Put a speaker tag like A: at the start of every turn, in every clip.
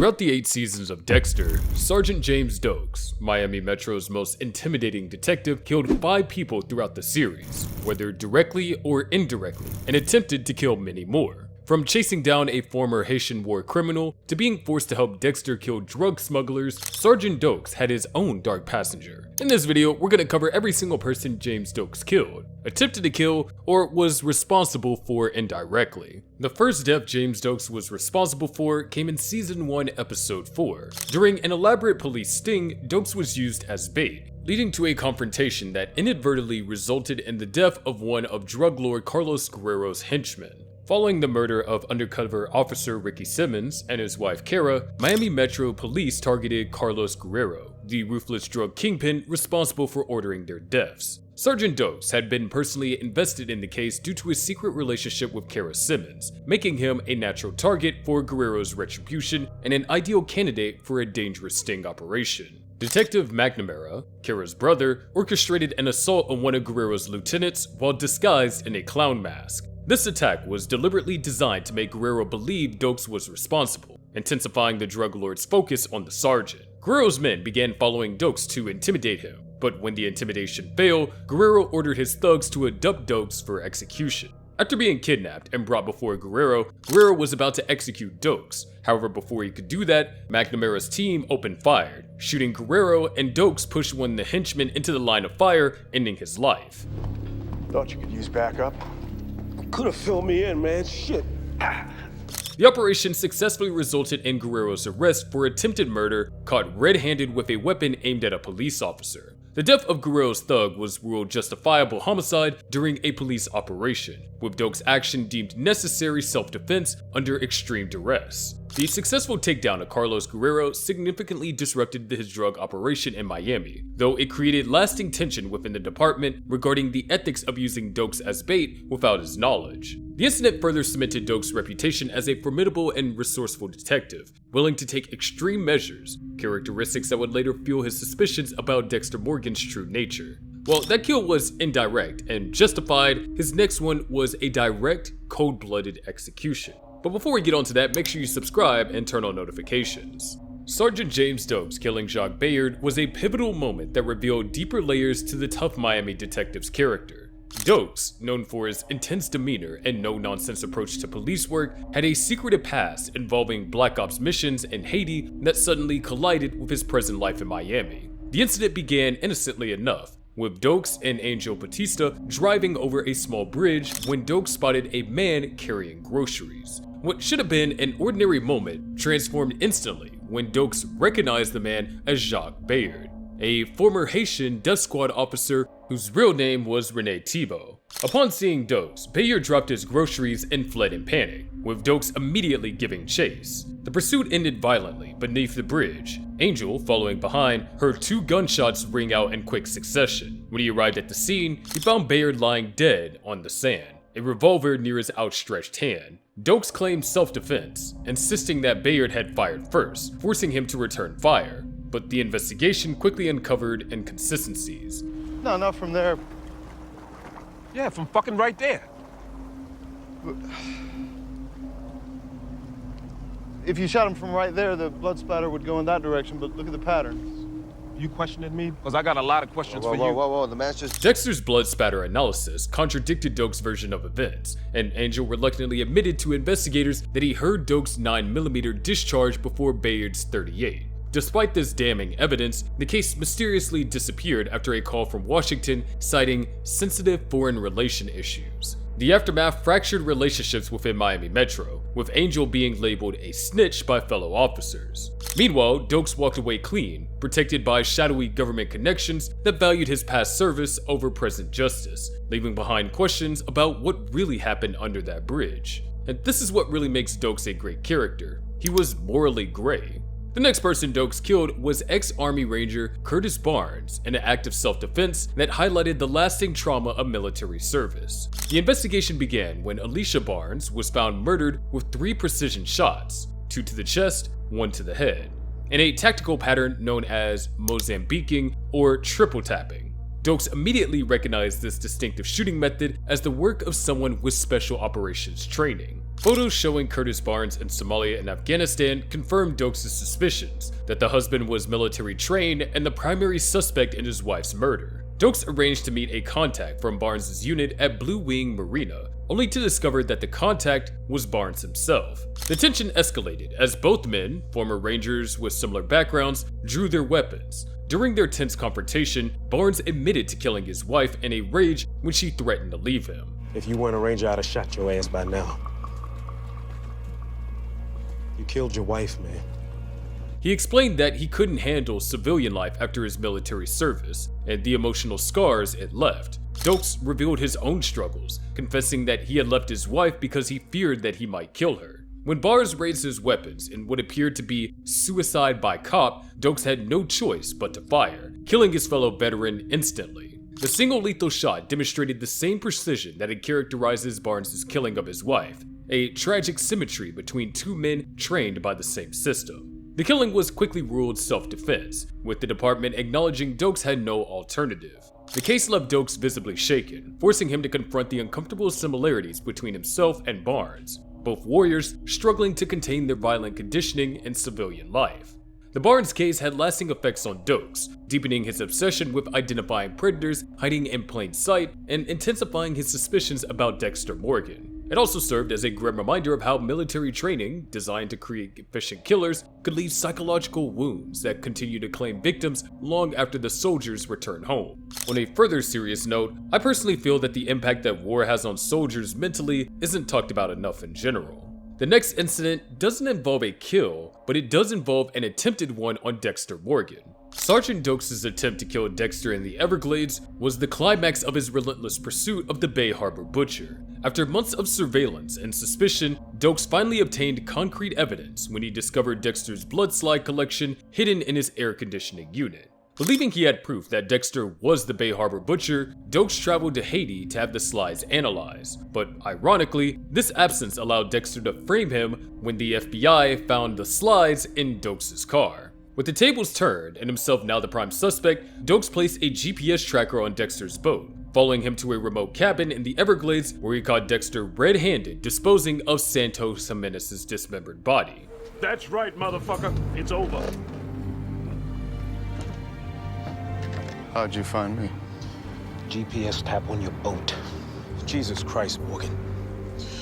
A: Throughout the 8 seasons of Dexter, Sergeant James Doakes, Miami Metro's most intimidating detective, killed 5 people throughout the series, whether directly or indirectly, and attempted to kill many more. From chasing down a former Haitian war criminal to being forced to help Dexter kill drug smugglers, Sergeant Doakes had his own dark passenger. In this video, we're going to cover every single person James Doakes killed, attempted to kill, or was responsible for indirectly. The first death James Doakes was responsible for came in Season 1, Episode 4. During an elaborate police sting, Doakes was used as bait, leading to a confrontation that inadvertently resulted in the death of one of drug lord Carlos Guerrero's henchmen. Following the murder of undercover officer Ricky Simmons and his wife Kara, Miami Metro Police targeted Carlos Guerrero, the ruthless drug kingpin responsible for ordering their deaths. Sergeant Doakes had been personally invested in the case due to his secret relationship with Kara Simmons, making him a natural target for Guerrero's retribution and an ideal candidate for a dangerous sting operation. Detective McNamara, Kara's brother, orchestrated an assault on one of Guerrero's lieutenants while disguised in a clown mask. This attack was deliberately designed to make Guerrero believe Doakes was responsible, intensifying the drug lord's focus on the sergeant. Guerrero's men began following Doakes to intimidate him, but when the intimidation failed, Guerrero ordered his thugs to abduct Doakes for execution. After being kidnapped and brought before Guerrero, Guerrero was about to execute Doakes. However, before he could do that, McNamara's team opened fire, shooting Guerrero, and Doakes pushed one of the henchmen into the line of fire, ending his life.
B: Thought you could use backup.
C: Could have filled me in, man. Shit.
A: The operation successfully resulted in Guerrero's arrest for attempted murder, caught red-handed with a weapon aimed at a police officer. The death of Guerrero's thug was ruled justifiable homicide during a police operation, with Doakes' action deemed necessary self-defense under extreme duress. The successful takedown of Carlos Guerrero significantly disrupted his drug operation in Miami, though it created lasting tension within the department regarding the ethics of using Doakes as bait without his knowledge. The incident further cemented Doakes' reputation as a formidable and resourceful detective, willing to take extreme measures, characteristics that would later fuel his suspicions about Dexter Morgan's true nature. While that kill was indirect and justified, his next one was a direct, cold-blooded execution. But before we get on to that, make sure you subscribe and turn on notifications. Sergeant James Doakes killing Jacques Bayard was a pivotal moment that revealed deeper layers to the tough Miami detective's character. Doakes, known for his intense demeanor and no-nonsense approach to police work, had a secretive past involving Black Ops missions in Haiti that suddenly collided with his present life in Miami. The incident began innocently enough, with Doakes and Angel Batista driving over a small bridge when Doakes spotted a man carrying groceries. What should have been an ordinary moment transformed instantly when Doakes recognized the man as Jacques Bayard, a former Haitian death squad officer whose real name was Rene Thibault. Upon seeing Doakes, Bayard dropped his groceries and fled in panic, with Doakes immediately giving chase. The pursuit ended violently beneath the bridge. Angel, following behind, heard 2 gunshots ring out in quick succession. When he arrived at the scene, he found Bayard lying dead on the sand, a revolver near his outstretched hand. Doakes claimed self-defense, insisting that Bayard had fired first, forcing him to return fire. But the investigation quickly uncovered inconsistencies.
B: No, not from there.
C: Yeah, from fucking right there.
B: If you shot him from right there, the blood splatter would go in that direction, but look at the patterns.
C: You questioning me? Because I got a lot of questions for you.
B: Whoa, the man's just...
A: Dexter's blood spatter analysis contradicted Doakes' version of events, and Angel reluctantly admitted to investigators that he heard Doakes' 9mm discharge before Bayard's 38. Despite this damning evidence, the case mysteriously disappeared after a call from Washington citing sensitive foreign relation issues. The aftermath fractured relationships within Miami Metro, with Angel being labeled a snitch by fellow officers. Meanwhile, Doakes walked away clean, protected by shadowy government connections that valued his past service over present justice, leaving behind questions about what really happened under that bridge. And this is what really makes Doakes a great character. He was morally gray. The next person Doakes killed was ex-Army Ranger Curtis Barnes in an act of self-defense that highlighted the lasting trauma of military service. The investigation began when Alicia Barnes was found murdered with 3 precision shots, 2 to the chest, 1 to the head, in a tactical pattern known as Mozambiquing or triple tapping. Doakes immediately recognized this distinctive shooting method as the work of someone with special operations training. Photos showing Curtis Barnes in Somalia and Afghanistan confirmed Doakes' suspicions that the husband was military trained and the primary suspect in his wife's murder. Doakes arranged to meet a contact from Barnes' unit at Blue Wing Marina, only to discover that the contact was Barnes himself. The tension escalated as both men, former Rangers with similar backgrounds, drew their weapons. During their tense confrontation, Barnes admitted to killing his wife in a rage when she threatened to leave him.
D: If you weren't a Ranger, I'd have shot your ass by now. You killed your wife, man.
A: He explained that he couldn't handle civilian life after his military service and the emotional scars it left. Doakes revealed his own struggles, confessing that he had left his wife because he feared that he might kill her. When Barnes raised his weapons in what appeared to be suicide by cop, Doakes had no choice but to fire, killing his fellow veteran instantly. The single lethal shot demonstrated the same precision that had characterized Barnes' killing of his wife, a tragic symmetry between two men trained by the same system. The killing was quickly ruled self-defense, with the department acknowledging Doakes had no alternative. The case left Doakes visibly shaken, forcing him to confront the uncomfortable similarities between himself and Barnes, both warriors struggling to contain their violent conditioning in civilian life. The Barnes case had lasting effects on Doakes, deepening his obsession with identifying predators hiding in plain sight and intensifying his suspicions about Dexter Morgan. It also served as a grim reminder of how military training, designed to create efficient killers, could leave psychological wounds that continue to claim victims long after the soldiers return home. On a further serious note, I personally feel that the impact that war has on soldiers mentally isn't talked about enough in general. The next incident doesn't involve a kill, but it does involve an attempted one on Dexter Morgan. Sergeant Doakes' attempt to kill Dexter in the Everglades was the climax of his relentless pursuit of the Bay Harbor Butcher. After months of surveillance and suspicion, Doakes finally obtained concrete evidence when he discovered Dexter's blood slide collection hidden in his air conditioning unit. Believing he had proof that Dexter was the Bay Harbor Butcher, Doakes traveled to Haiti to have the slides analyzed. But ironically, this absence allowed Dexter to frame him when the FBI found the slides in Doakes' car. With the tables turned and himself now the prime suspect, Doakes placed a GPS tracker on Dexter's boat, following him to a remote cabin in the Everglades where he caught Dexter red-handed disposing of Santos Jimenez's dismembered body.
C: That's right, motherfucker. It's over.
B: How'd you find me?
D: GPS tap on your boat. Jesus Christ, Morgan.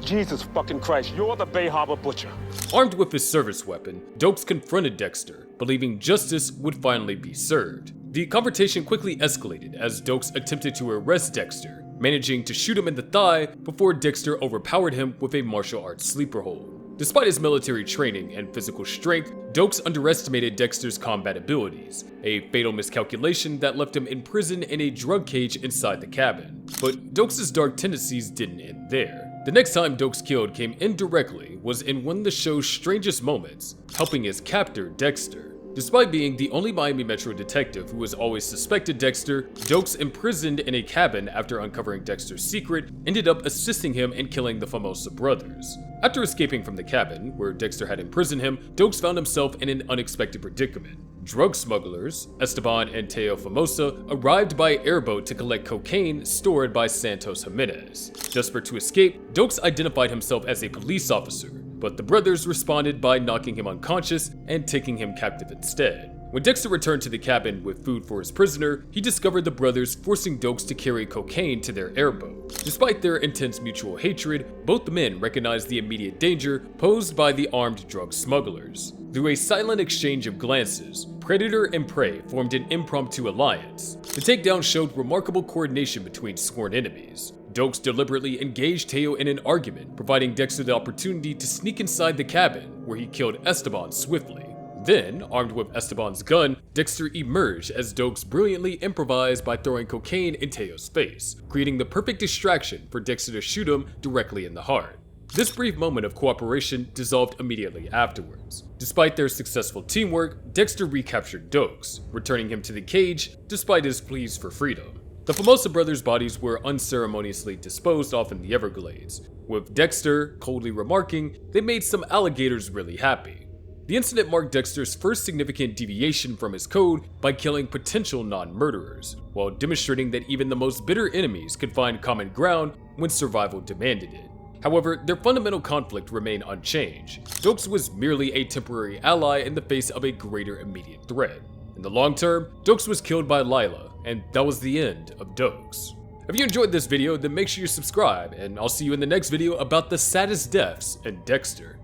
C: Jesus fucking Christ, you're the Bay Harbor Butcher.
A: Armed with his service weapon, Doakes confronted Dexter, believing justice would finally be served. The confrontation quickly escalated as Doakes attempted to arrest Dexter, managing to shoot him in the thigh before Dexter overpowered him with a martial arts sleeper hold. Despite his military training and physical strength, Doakes underestimated Dexter's combat abilities, a fatal miscalculation that left him imprisoned in a drug cage inside the cabin. But Doakes' dark tendencies didn't end there. The next time Doakes killed came indirectly was in one of the show's strangest moments, helping his captor, Dexter. Despite being the only Miami Metro detective who has always suspected Dexter, Doakes, imprisoned in a cabin after uncovering Dexter's secret, ended up assisting him in killing the Famosa brothers. After escaping from the cabin, where Dexter had imprisoned him, Doakes found himself in an unexpected predicament. Drug smugglers, Esteban and Teo Famosa, arrived by airboat to collect cocaine stored by Santos Jimenez. Desperate to escape, Doakes identified himself as a police officer, but the brothers responded by knocking him unconscious and taking him captive instead. When Dexter returned to the cabin with food for his prisoner, he discovered the brothers forcing Doakes to carry cocaine to their airboat. Despite their intense mutual hatred, both men recognized the immediate danger posed by the armed drug smugglers. Through a silent exchange of glances, predator and prey formed an impromptu alliance. The takedown showed remarkable coordination between sworn enemies. Doakes deliberately engaged Teo in an argument, providing Dexter the opportunity to sneak inside the cabin, where he killed Esteban swiftly. Then, armed with Esteban's gun, Dexter emerged as Doakes brilliantly improvised by throwing cocaine in Teo's face, creating the perfect distraction for Dexter to shoot him directly in the heart. This brief moment of cooperation dissolved immediately afterwards. Despite their successful teamwork, Dexter recaptured Doakes, returning him to the cage despite his pleas for freedom. The Famosa brothers' bodies were unceremoniously disposed off in the Everglades, with Dexter coldly remarking they made some alligators really happy. The incident marked Dexter's first significant deviation from his code by killing potential non-murderers, while demonstrating that even the most bitter enemies could find common ground when survival demanded it. However, their fundamental conflict remained unchanged. Doakes was merely a temporary ally in the face of a greater immediate threat. In the long term, Doakes was killed by Lila, and that was the end of Doakes. If you enjoyed this video, then make sure you subscribe, and I'll see you in the next video about the saddest deaths in Dexter.